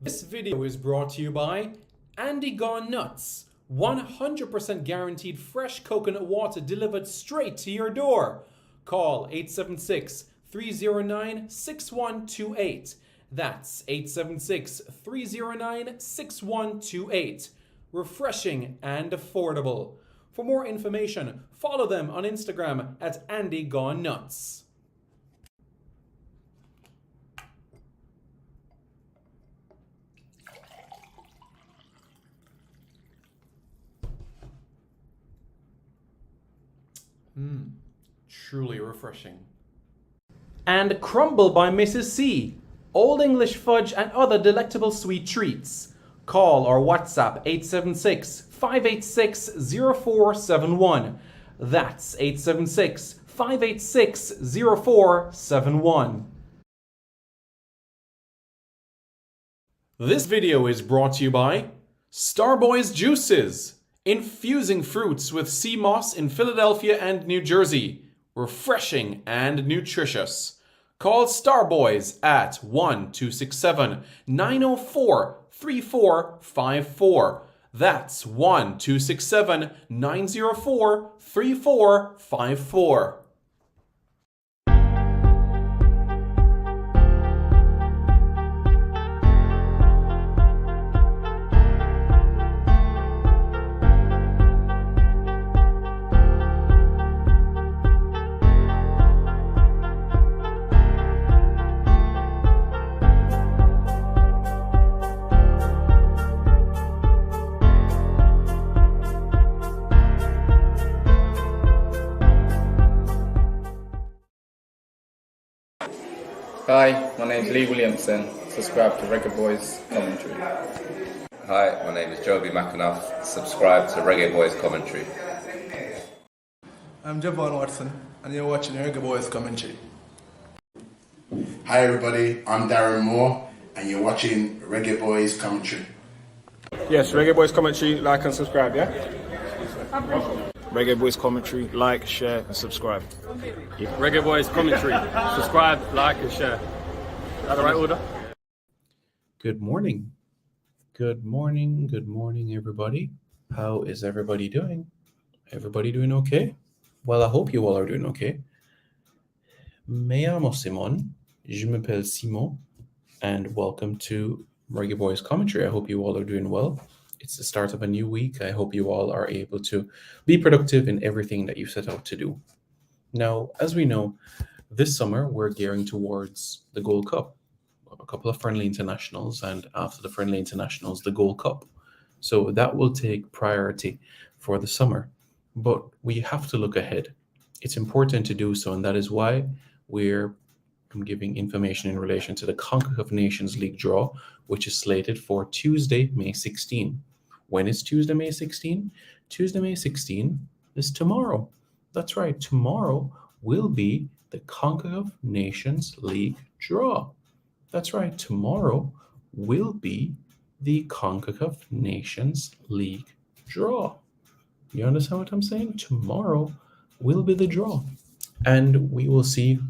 This video is brought to you by Andy Gone Nuts. 100% guaranteed fresh coconut water delivered straight to your door. Call 876-309-6128. That's 876-309-6128. Refreshing and affordable. For more information, follow them on Instagram at Andy Gone Nuts. Truly refreshing. And Crumble by Mrs. C. Old English fudge and other delectable sweet treats. Call or WhatsApp 876-586-0471. That's 876-586-0471. This video is brought to you by Starboys Juices. Infusing fruits with sea moss in Philadelphia and New Jersey. Refreshing and nutritious. Call Starboys at 1-267-904-3454. That's 1-267-904-3454. Hi, my name is Lee Williamson. Subscribe to Reggae Boys Commentary. Hi, my name is Joby McAnuff. Subscribe to Reggae Boys Commentary. I'm Javon Watson, and you're watching Reggae Boys Commentary. Hi everybody, I'm Darren Moore, and you're watching Reggae Boys Commentary. Yes, Reggae Boys Commentary, like and subscribe, yeah? Reggae Boys Commentary, like, share and subscribe. Reggae Boys Commentary, subscribe, like and share. Is that the right order? Good morning. Good morning, everybody. How is everybody doing? Everybody doing okay? Well, I hope you all are doing okay. Me llamo Simon, je m'appelle Simon, and welcome to Reggae Boys Commentary. I hope you all are doing well. It's the start of a new week. I hope you all are able to be productive in everything that you set out to do. Now, as we know, this summer we're gearing towards the Gold Cup. A couple of friendly internationals, and after the friendly internationals, the Gold Cup. So that will take priority for the summer. But we have to look ahead. It's important to do so, and that is why I'm giving information in relation to the CONCACAF Nations League Draw, which is slated for Tuesday, May 16. When is Tuesday, May 16? Tuesday, May 16 is tomorrow. That's right. Tomorrow will be the CONCACAF Nations League Draw. That's right. Tomorrow will be the CONCACAF Nations League Draw. You understand what I'm saying? Tomorrow will be the draw. And we will see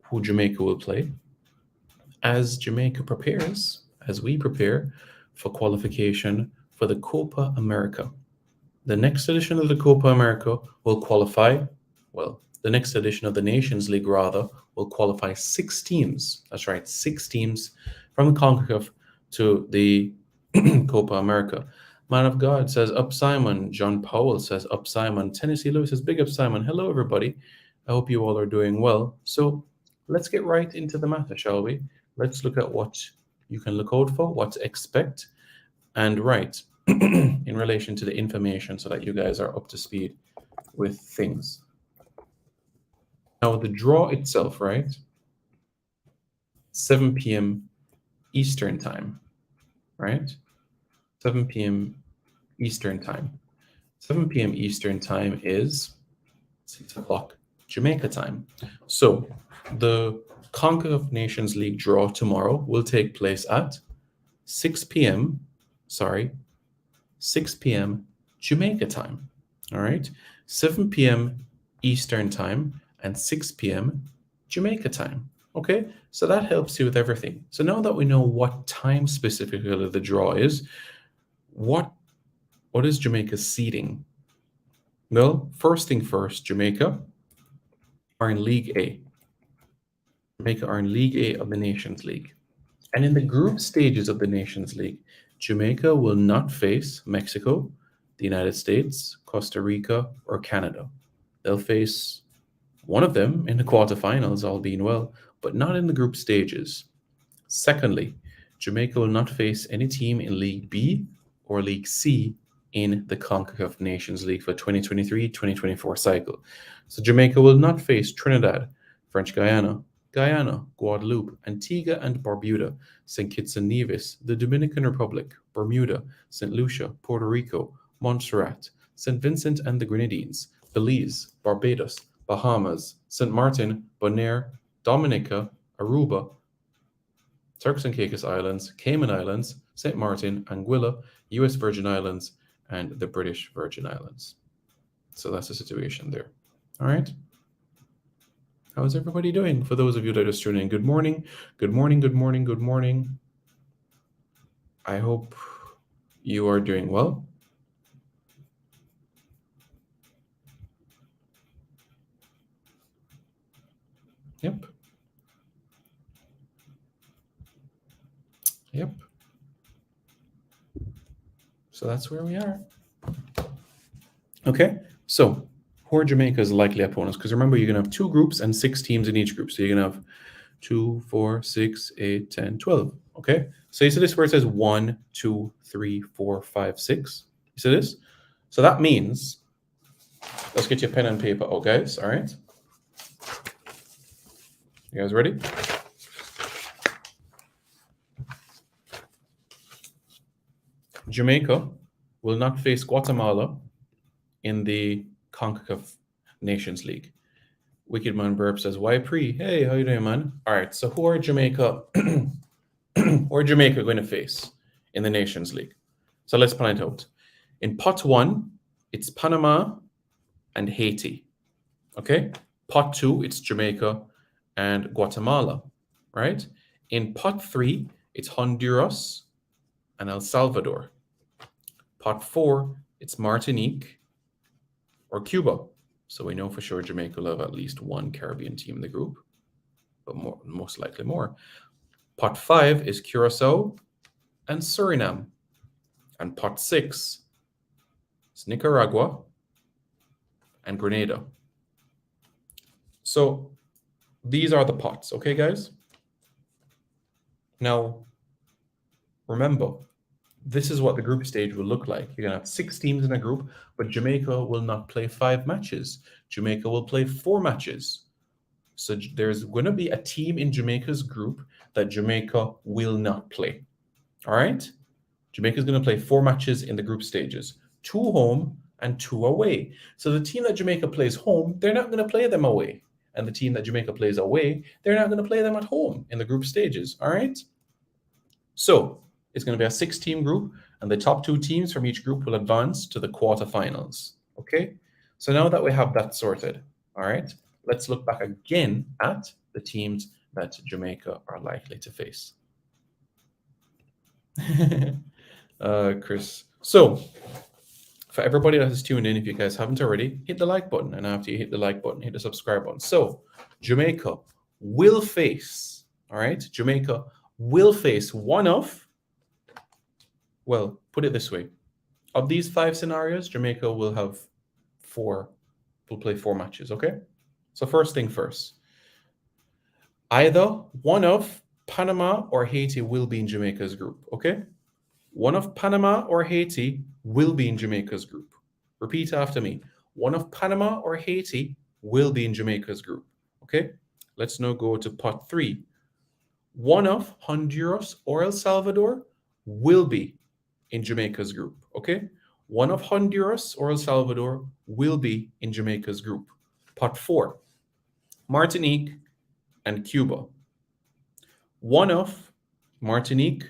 who Jamaica will play as Jamaica prepares, as we prepare for qualification for the Copa America. The next edition of the Copa America will qualify, the next edition of the Nations League, rather, will qualify 6 teams. That's right, 6 teams from the CONCACAF to the Copa America. Man of God says, up Simon. John Powell says, up Simon. Tennessee Lewis says, big up Simon. Hello, everybody. I hope you all are doing well. So let's get right into the matter, shall we? Let's look at what you can look out for, what to expect, and right in relation to the information so that you guys are up to speed with things. Now, the draw itself, right? 7 p.m. Eastern time, right? 7 p.m. Eastern time. 7 p.m. Eastern time is 6 o'clock Jamaica time. So the CONCACAF Nations League draw tomorrow will take place at 6 p.m. Jamaica time. All right, 7 p.m. Eastern time and 6 p.m. Jamaica time. Okay, so that helps you with everything. So now that we know what time specifically the draw is, what is Jamaica's seeding? Well, first thing first, Jamaica are in League A. Jamaica are in League A of the Nations League. And in the group stages of the Nations League, Jamaica will not face Mexico, the United States, Costa Rica, or Canada. They'll face one of them in the quarterfinals, all being well, but not in the group stages. Secondly, Jamaica will not face any team in League B or League C in the CONCACAF Nations League for 2023-2024 cycle. So Jamaica will not face Trinidad, French Guyana, Guadeloupe, Antigua and Barbuda, St. Kitts and Nevis, the Dominican Republic, Bermuda, St. Lucia, Puerto Rico, Montserrat, St. Vincent and the Grenadines, Belize, Barbados, Bahamas, St. Martin, Bonaire, Dominica, Aruba, Turks and Caicos Islands, Cayman Islands, St. Martin, Anguilla, US Virgin Islands, and the British Virgin Islands. So that's the situation there. All right. How's everybody doing? For those of you that are just tuning in, good morning. Good morning, good morning, good morning. I hope you are doing well. Yep. So that's where we are. Okay, so who are Jamaica's likely opponents? Because remember, you're going to have 2 groups and 6 teams in each group. So you're going to have 2, 4, 6, 8, 10, 12. Okay, so you see this where it says 1, 2, 3, 4, 5, 6. You see this? So that means, let's get your pen and paper out, guys. All right. You guys ready? Jamaica will not face Guatemala in the CONCACAF Nations League. Wicked Man Burp says, why pre? Hey, how you doing, man? All right, so who are Jamaica going to face in the Nations League? So let's plan it out. In pot 1, it's Panama and Haiti. Okay? Pot 2, it's Jamaica and Guatemala, right? In pot 3, it's Honduras and El Salvador. Pot 4, it's Martinique or Cuba. So we know for sure Jamaica will have at least one Caribbean team in the group, but most likely more. Pot 5 is Curacao and Suriname. And pot 6 is Nicaragua and Grenada. So these are the pots, okay, guys? Now, remember, this is what the group stage will look like. You're going to have 6 teams in a group, but Jamaica will not play 5 matches. Jamaica will play 4 matches. So there's going to be a team in Jamaica's group that Jamaica will not play. All right? Jamaica's going to play 4 matches in the group stages, 2 home and 2 away. So the team that Jamaica plays home, they're not going to play them away. And the team that Jamaica plays away, they're not going to play them at home in the group stages. All right? So it's going to be a 6-team group, and the top 2 teams from each group will advance to the quarterfinals. Okay? So now that we have that sorted, all right, let's look back again at the teams that Jamaica are likely to face. Chris. So for everybody that has tuned in, if you guys haven't already, hit the like button. And after you hit the like button, hit the subscribe button. So Jamaica will face, all right, Jamaica will face one of, well, put it this way. Of these 5 scenarios, Jamaica will play 4 matches, okay? So first thing first. Either one of Panama or Haiti will be in Jamaica's group, okay? One of Panama or Haiti will be in Jamaica's group. Repeat after me. One of Panama or Haiti will be in Jamaica's group, okay? Let's now go to pot 3. One of Honduras or El Salvador will be in Jamaica's group, okay? One of Honduras or El Salvador will be in Jamaica's group. Pot 4, Martinique and Cuba. One of Martinique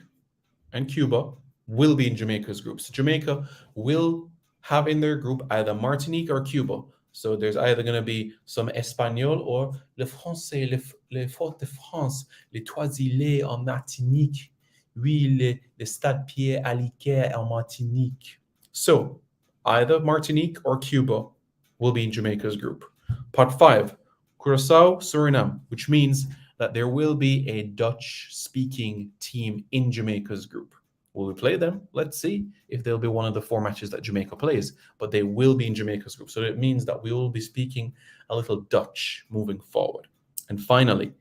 and Cuba will be in Jamaica's group. So Jamaica will have in their group either Martinique or Cuba. So there's either going to be some Espagnol or le français, les Fort de France, les Trois-Îlets en Martinique, oui, le Stade Pierre Aliquer en Martinique. So either Martinique or Cuba will be in Jamaica's group. Pot 5, Curacao, Suriname, which means that there will be a Dutch-speaking team in Jamaica's group. Will we play them? Let's see if they'll be one of the 4 matches that Jamaica plays, but they will be in Jamaica's group. So it means that we will be speaking a little Dutch moving forward. And finally,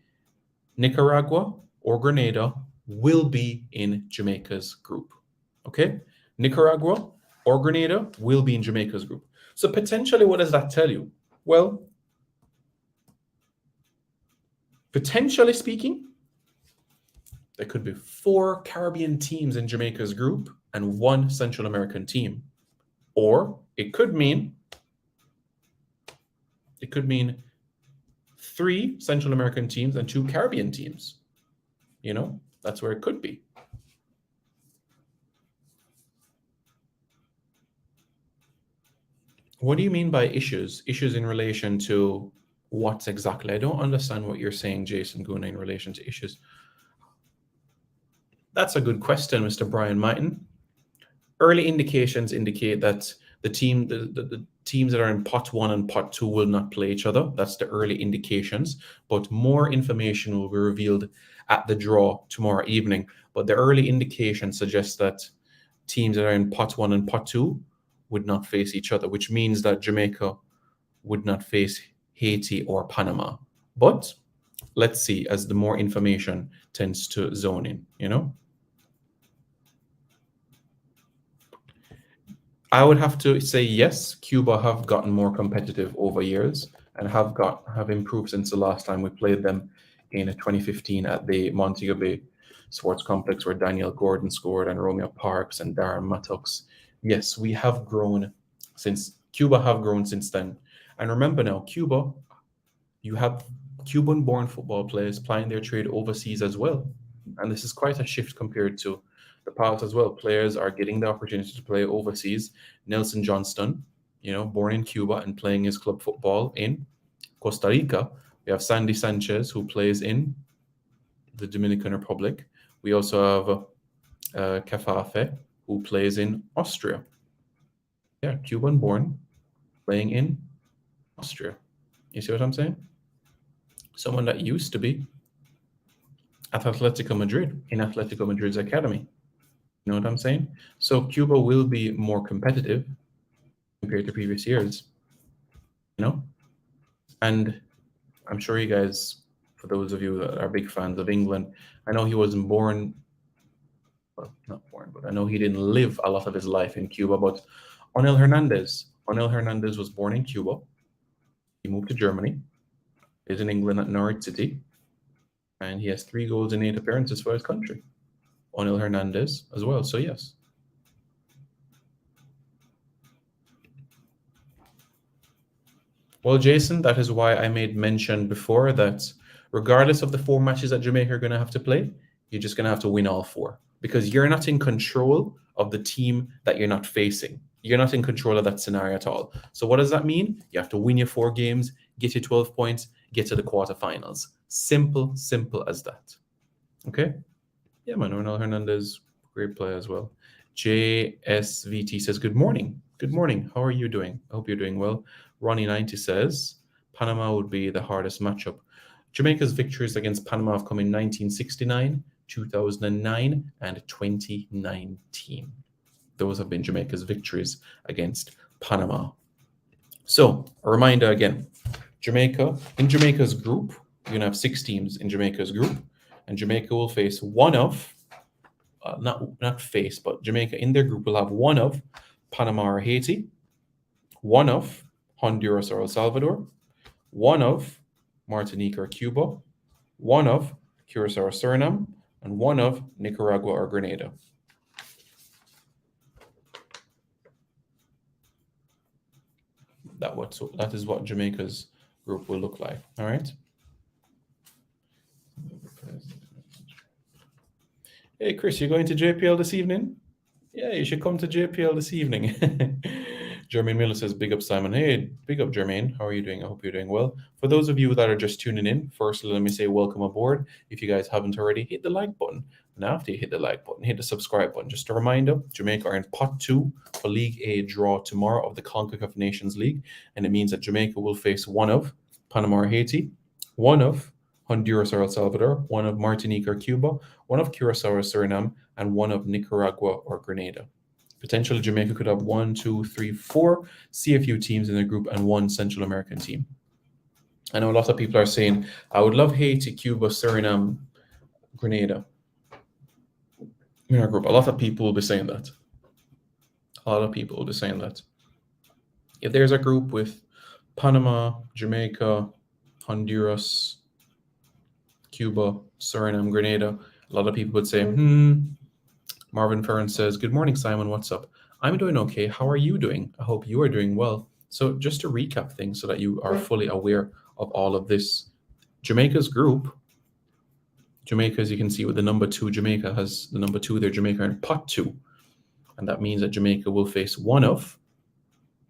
Nicaragua or Grenada will be in Jamaica's group. Okay? Nicaragua or Grenada will be in Jamaica's group. So potentially, what does that tell you? Well, potentially speaking, there could be 4 Caribbean teams in Jamaica's group and 1 Central American team. Or it could mean 3 Central American teams and 2 Caribbean teams. You know, that's where it could be. What do you mean by issues? Issues in relation to what exactly? I don't understand what you're saying, Jason Guna, in relation to issues. That's a good question, Mr. Brian Mighton. Early indications indicate that the teams that are in pot 1 and pot 2 will not play each other. That's the early indications, but more information will be revealed at the draw tomorrow evening. But the early indication suggests that teams that are in pot 1 and pot 2 would not face each other, which means that Jamaica would not face Haiti or Panama. But let's see as the more information tends to zone in, you know? I would have to say yes, Cuba have gotten more competitive over years and have improved since the last time we played them in 2015 at the Montego Bay Sports Complex, where Daniel Gordon scored and Romeo Parks and Darren Mattox. Yes, we have grown since Cuba have grown since then. And remember now, Cuba, you have Cuban-born football players plying their trade overseas as well. And this is quite a shift compared to the past as well. Players are getting the opportunity to play overseas. Nelson Johnston, you know, born in Cuba and playing his club football in Costa Rica. We have Sandy Sanchez, who plays in the Dominican Republic. We also have Cafafe, who plays in Austria. Yeah, Cuban-born, playing in Austria. You see what I'm saying? Someone that used to be at Atletico Madrid, in Atletico Madrid's academy. You know what I'm saying? So Cuba will be more competitive compared to previous years, you know? And I'm sure you guys, for those of you that are big fans of England, I know he wasn't born, well, not born, but I know he didn't live a lot of his life in Cuba, but Onel Hernandez was born in Cuba. He moved to Germany, is in England at Norwich City, and he has 3 goals in 8 appearances for his country. Onel Hernandez as well, so yes. Well, Jason, that is why I made mention before that regardless of the 4 matches that Jamaica are going to have to play, you're just going to have to win all 4 because you're not in control of the team that you're not facing. You're not in control of that scenario at all. So what does that mean? You have to win your 4 games, get your 12 points, get to the quarterfinals. Simple as that. Okay? Yeah, man, Ronald Hernandez, great player as well. JSVT says, good morning. Good morning. How are you doing? I hope you're doing well. Ronnie90 says, Panama would be the hardest matchup. Jamaica's victories against Panama have come in 1969, 2009, and 2019. Those have been Jamaica's victories against Panama. So, a reminder again, in Jamaica's group, you're going to have 6 teams in Jamaica's group, and Jamaica will face one of, but Jamaica in their group will have one of Panama or Haiti, one of Honduras or El Salvador, one of Martinique or Cuba, one of Curacao or Suriname, and one of Nicaragua or Grenada. That is what Jamaica's group will look like. All right. Hey, Chris, you're going to JPL this evening? Yeah, you should come to JPL this evening. Jermaine Miller says, big up, Simon. Hey, big up, Jermaine. How are you doing? I hope you're doing well. For those of you that are just tuning in, firstly, let me say welcome aboard. If you guys haven't already, hit the like button. And after you hit the like button, hit the subscribe button. Just a reminder, Jamaica are in pot 2 for League A draw tomorrow of the CONCACAF Nations League. And it means that Jamaica will face one of Panama or Haiti, one of Honduras or El Salvador, one of Martinique or Cuba, one of Curacao or Suriname, and one of Nicaragua or Grenada. Potentially, Jamaica could have 1, 2, 3, 4 CFU teams in the group and 1 Central American team. I know a lot of people are saying, I would love Haiti, Cuba, Suriname, Grenada in our group. A lot of people will be saying that. If there's a group with Panama, Jamaica, Honduras, Cuba, Suriname, Grenada, a lot of people would say, Marvin Ferrin says, good morning, Simon. What's up? I'm doing okay. How are you doing? I hope you are doing well. So just to recap things so that you are fully aware of all of this. Jamaica's group, Jamaica, as you can see with the number 2, Jamaica has the number 2 there, Jamaica in pot 2. And that means that Jamaica will face one of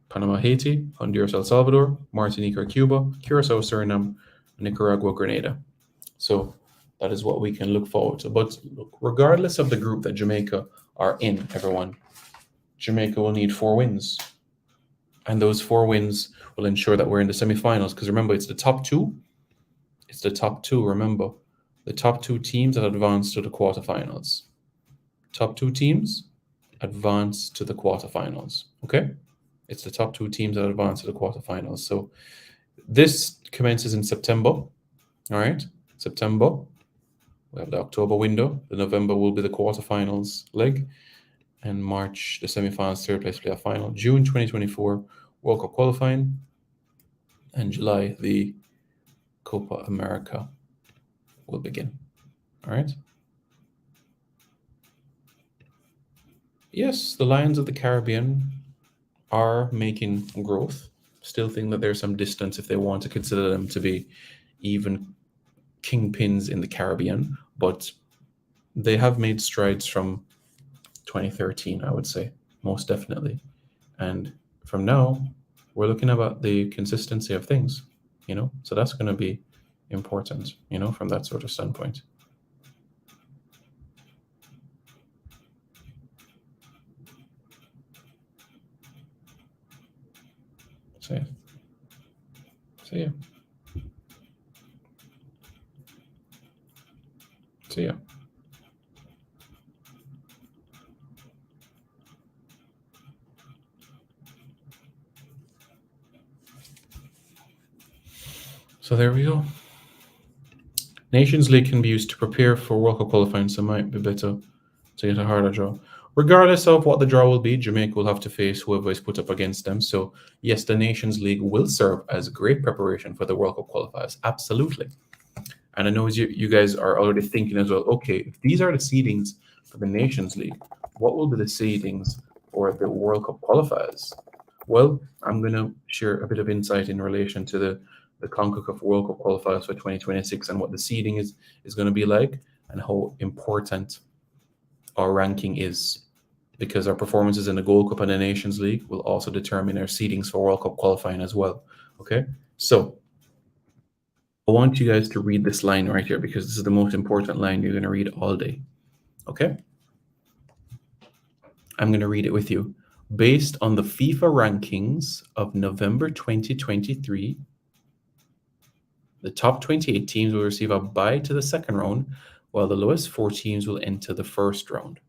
Panama, Haiti, Honduras, El Salvador, Martinique or Cuba, Curacao, Suriname, Nicaragua, Grenada. So that is what we can look forward to. But look, regardless of the group that Jamaica are in, everyone, Jamaica will need 4 wins. And those 4 wins will ensure that we're in the semifinals. Because remember, it's the top 2. It's the top 2, remember. The top 2 teams that advance to the quarterfinals. Top 2 teams advance to the quarterfinals. Okay? It's the top 2 teams that advance to the quarterfinals. So this commences in September. All right? September. We have the October window. The November will be the quarterfinals leg. And March, the semifinals, third place playoff final. June 2024, World Cup qualifying. And July, the Copa America will begin. All right. Yes, the Lions of the Caribbean are making growth. Still think that there's some distance if they want to consider them to be even kingpins in the Caribbean, but they have made strides from 2013, I would say, most definitely. And from now, we're looking about the consistency of things, so that's going to be important, from that sort of standpoint. So yeah. So there we go. Nations League can be used to prepare for World Cup qualifying, so it might be better to get a harder draw. Regardless of what the draw will be, Jamaica will have to face whoever is put up against them. So yes, the Nations League will serve as great preparation for the World Cup qualifiers. Absolutely. And I know you guys are already thinking as well, okay, if these are the seedings for the Nations League, what will be the seedings for the World Cup qualifiers? Well, I'm going to share a bit of insight in relation to the CONCACAF World Cup qualifiers for 2026 and what the seeding is going to be like and how important our ranking is, because our performances in the Gold Cup and the Nations League will also determine our seedings for World Cup qualifying as well. Okay, so I want you guys to read this line right here, because this is the most important line you're going to read all day. Okay, I'm going to read it with you. Based on the FIFA rankings of November 2023, the top 28 teams will receive a bye to the second round, while the lowest 4 teams will enter the first round.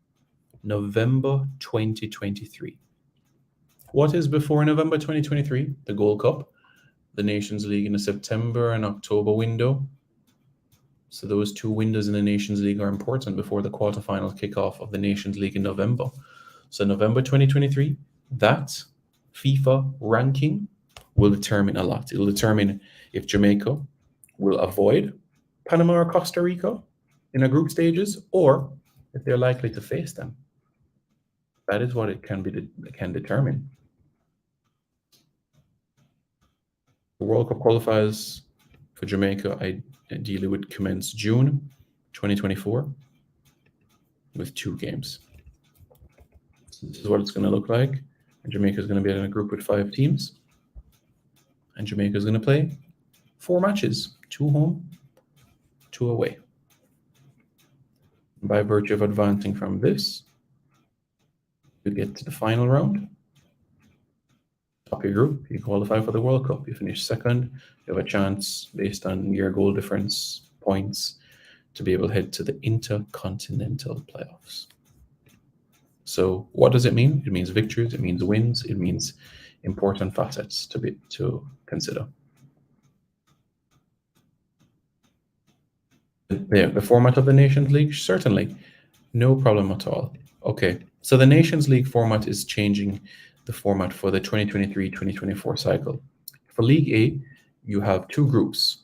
November 2023. What is before November 2023? The Gold Cup, the Nations League in the September and October window. So those 2 windows in the Nations League are important before the quarterfinal kickoff of the Nations League in November. So November 2023, that FIFA ranking will determine a lot. It will determine if Jamaica will avoid Panama or Costa Rica in the group stages, or if they're likely to face them. That is what it can determine. The World Cup qualifiers for Jamaica ideally would commence June 2024 with 2 games. So this is what it's going to look like. And Jamaica is going to be in a group with 5 teams. And Jamaica is going to play 4 matches, 2 home, 2 away. By virtue of advancing from this, you get to the final round. Top your group, you qualify for the World Cup. You finish second, you have a chance based on your goal difference points to be able to head to the intercontinental playoffs. So what does it mean? It means victories, it means wins, it means important facets to consider. The format of the Nations League, certainly, no problem at all. Okay, so the Nations League format is changing the format for the 2023-2024 cycle. For League A, you have 2 groups,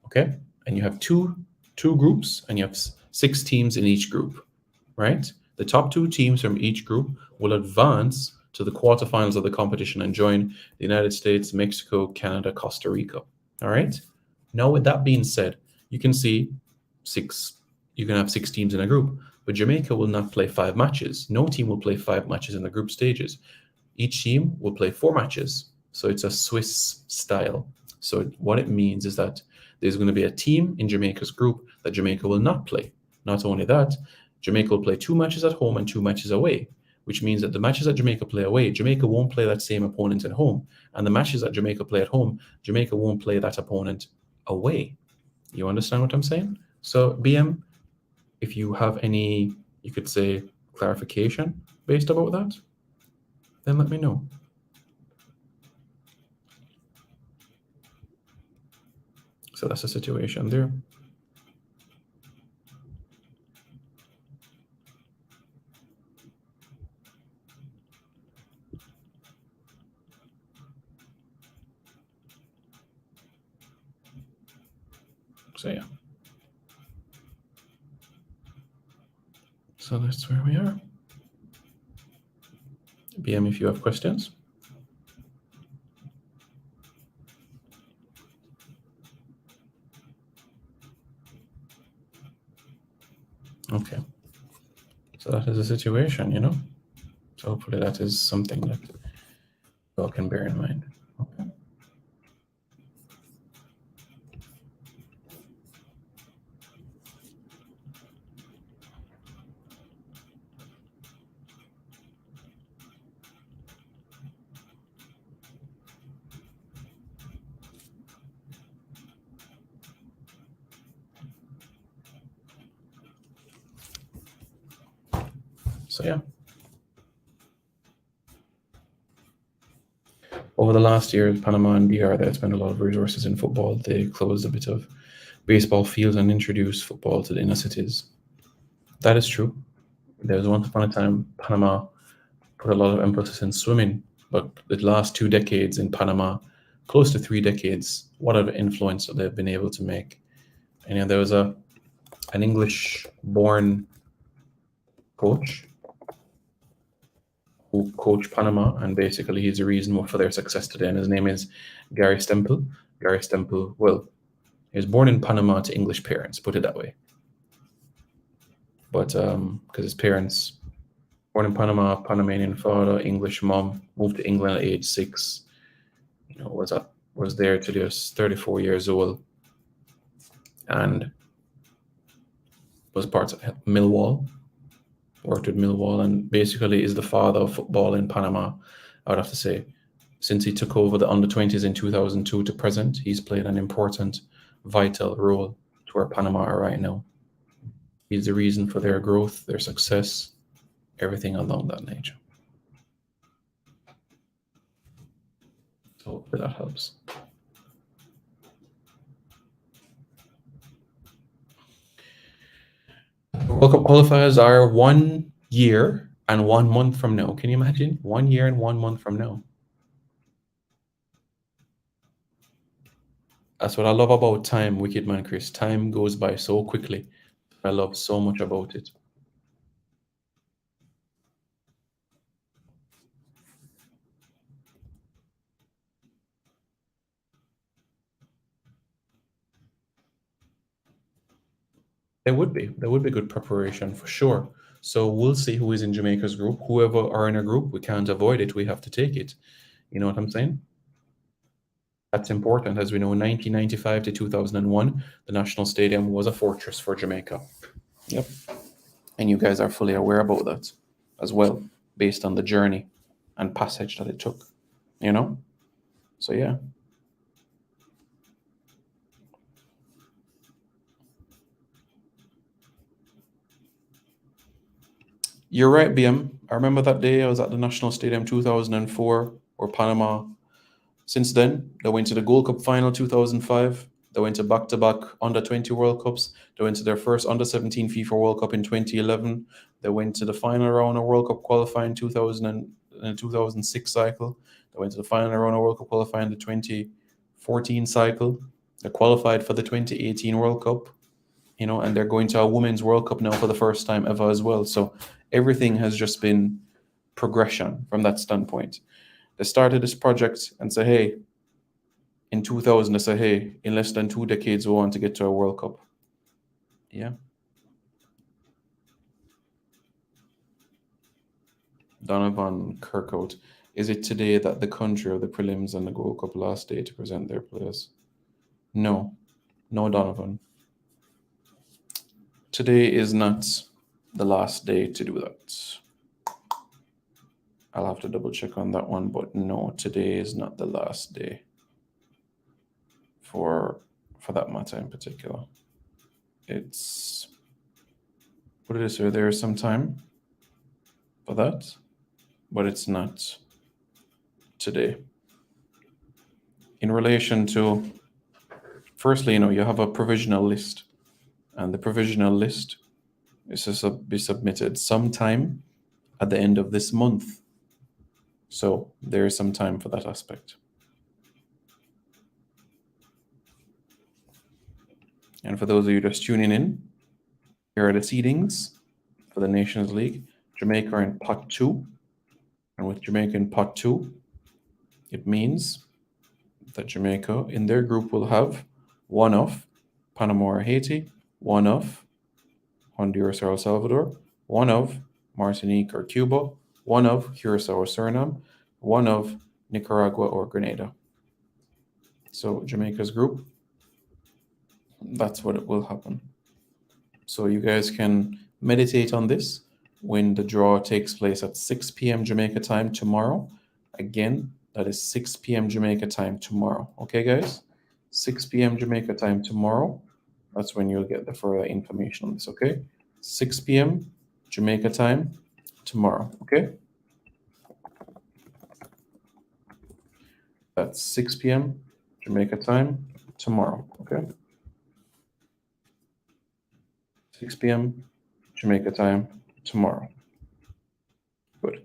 okay? And you have two groups, and you have 6 teams in each group, right? The top 2 teams from each group will advance to the quarterfinals of the competition and join the United States, Mexico, Canada, Costa Rica, all right? Now, with that being said, you can see you can have 6 teams in a group, but Jamaica will not play 5 matches. No team will play 5 matches in the group stages. Each team will play 4 matches. So it's a Swiss style. So what it means is that there's going to be a team in Jamaica's group that Jamaica will not play. Not only that, Jamaica will play 2 matches at home and 2 matches away, which means that the matches that Jamaica play away, Jamaica won't play that same opponent at home. And the matches that Jamaica play at home, Jamaica won't play that opponent away. You understand what I'm saying? So BM, if you have any, you could say, clarification based about that, then let me know. So that's the situation there. So yeah. So that's where we are. BM, if you have questions. Okay. So that is the situation, you know? So hopefully that is something that you all can bear in mind. Okay. So yeah. Over the last year, Panama and DR, they spent a lot of resources in football. They closed a bit of baseball fields and introduced football to the inner cities. That is true. There was once upon a time, Panama put a lot of emphasis in swimming, but the last 2 decades in Panama, close to 3 decades, what an influence that they've been able to make. And you know, there was an English-born coach who coached Panama, and basically he's the reason for their success today. And his name is Gary Stemple. Gary Stemple, well, he was born in Panama to English parents, put it that way. But because his parents, born in Panama, Panamanian father, English mom, moved to England at age 6. You know, was there till he was 34 years old, and was part of Millwall. Worked with Millwall, and basically is the father of football in Panama. I would have to say, since he took over the under-20s in 2002 to present, he's played an important, vital role to where Panama are right now. He's the reason for their growth, their success, everything along that nature. So hopefully that helps. World Cup qualifiers are 1 year and 1 month from now. Can you imagine? 1 year and 1 month from now. That's what I love about time, Wicked Man Chris. Time goes by so quickly. I love so much about it. There would be. There would be good preparation for sure. So we'll see who is in Jamaica's group. Whoever are in a group, we can't avoid it. We have to take it. You know what I'm saying? That's important. As we know, 1995 to 2001, the National Stadium was a fortress for Jamaica. Yep. And you guys are fully aware about that as well, based on the journey and passage that it took, you know? So, yeah. You're right, BM. I remember that day I was at the National Stadium 2004 or Panama. Since then, they went to the Gold Cup final 2005. They went to back-to-back under-20 World Cups. They went to their first under-17 FIFA World Cup in 2011. They went to the final round of World Cup qualifying 2006 cycle. They went to the final round of World Cup qualifying the 2014 cycle. They qualified for the 2018 World Cup, you know, and they're going to a Women's World Cup now for the first time ever as well. So everything has just been progression from that standpoint. They started this project and said, hey, in 2000, they said, hey, in less than 2 decades, we want to get to a World Cup. Yeah. Donovan Kirkhout. Is it today that the country of the prelims and the Gold Cup last day to present their players? No. No, Donovan. Today is not the last day to do that. I'll have to double check on that one, but no, today is not the last day for that matter in particular. It's, what did I say? There is some time for that, but it's not today. In relation to, firstly, you know, you have a provisional list, and the provisional list is to be submitted sometime at the end of this month. So there is some time for that aspect. And for those of you just tuning in, here are the seedings for the Nations League. Jamaica are in pot 2. And with Jamaica in pot 2, it means that Jamaica in their group will have one of Panama or Haiti, one of Honduras or El Salvador, one of Martinique or Cuba, one of Curacao or Suriname, one of Nicaragua or Grenada. So Jamaica's group, that's what it will happen. So you guys can meditate on this when the draw takes place at 6 p.m. Jamaica time tomorrow. Again, that is 6 p.m. Jamaica time tomorrow. Okay, guys? 6 p.m. Jamaica time tomorrow. That's when you'll get the further information on this, okay? 6 p.m. Jamaica time tomorrow, okay? That's 6 p.m. Jamaica time tomorrow, okay? 6 p.m. Jamaica time tomorrow. Good.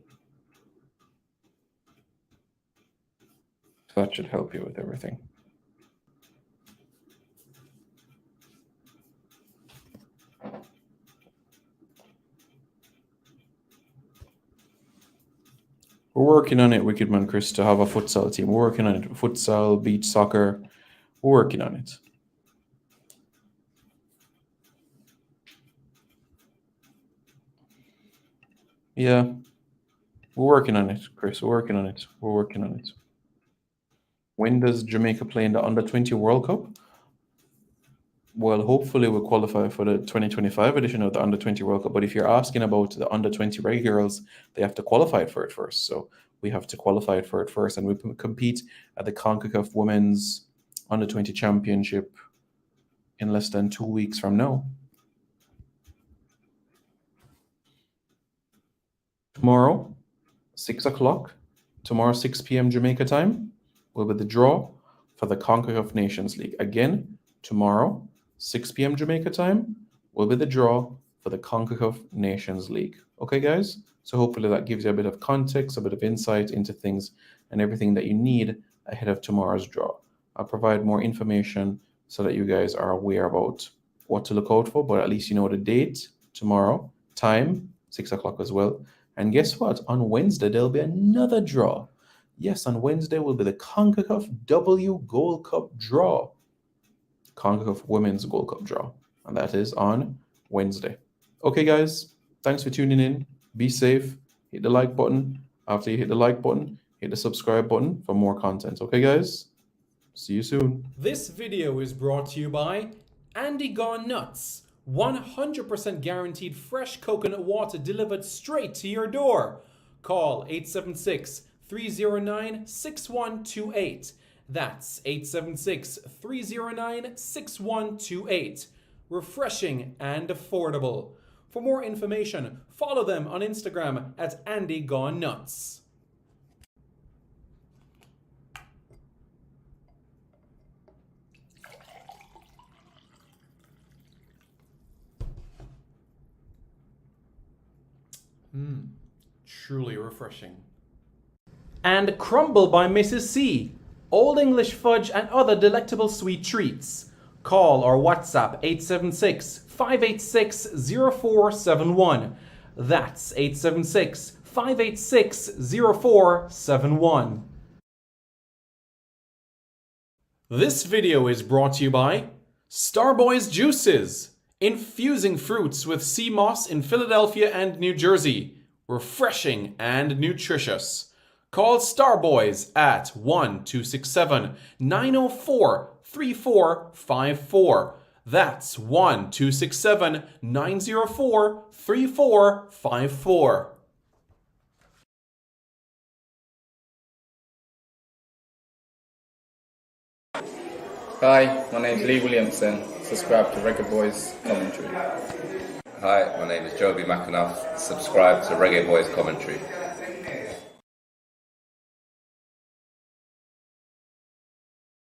So that should help you with everything. We're working on it, Wicked Man Chris, to have a futsal team. We're working on it. Futsal, beach soccer. We're working on it. Yeah, we're working on it, Chris. We're working on it. We're working on it. When does Jamaica play in the Under-20 World Cup? Well, hopefully we'll qualify for the 2025 edition of the Under-20 World Cup. But if you're asking about the Under-20 Rugby girls, they have to qualify for it first. So we have to qualify for it first. And we compete at the CONCACAF Women's Under-20 Championship in less than 2 weeks from now. Tomorrow, 6 o'clock, tomorrow 6 p.m. Jamaica time, will be the draw for the CONCACAF Nations League. Again, tomorrow, 6 p.m. Jamaica time, will be the draw for the CONCACAF Nations League. Okay, guys? So hopefully that gives you a bit of context, a bit of insight into things and everything that you need ahead of tomorrow's draw. I'll provide more information so that you guys are aware about what to look out for, but at least you know the date, tomorrow, time, 6 o'clock as well. And guess what? On Wednesday, there'll be another draw. Yes, on Wednesday will be the CONCACAF W Gold Cup draw. CONCACAF Women's Gold Cup draw. And that is on Wednesday. Okay, guys, thanks for tuning in. Be safe. Hit the like button. After you hit the like button, hit the subscribe button for more content. Okay, guys? See you soon. This video is brought to you by Andy Gone Nuts. 100% guaranteed fresh coconut water delivered straight to your door. Call 876-309-6128. That's 876-309-6128. Refreshing and affordable. For more information, follow them on Instagram at Andy Gone Nuts. Truly refreshing. And Crumble by Mrs. C. Old English fudge and other delectable sweet treats. Call or WhatsApp 876-586-0471. That's 876-586-0471. This video is brought to you by Starboys Juices. Infusing fruits with sea moss in Philadelphia and New Jersey. Refreshing and nutritious. Call Starboys at 1-267-904-3454. That's 1-267-904-3454. Hi, my name is Lee Williamson. Subscribe to Reggae Boys Commentary. Hi, my name is Joby McAnuff. Subscribe to Reggae Boys Commentary.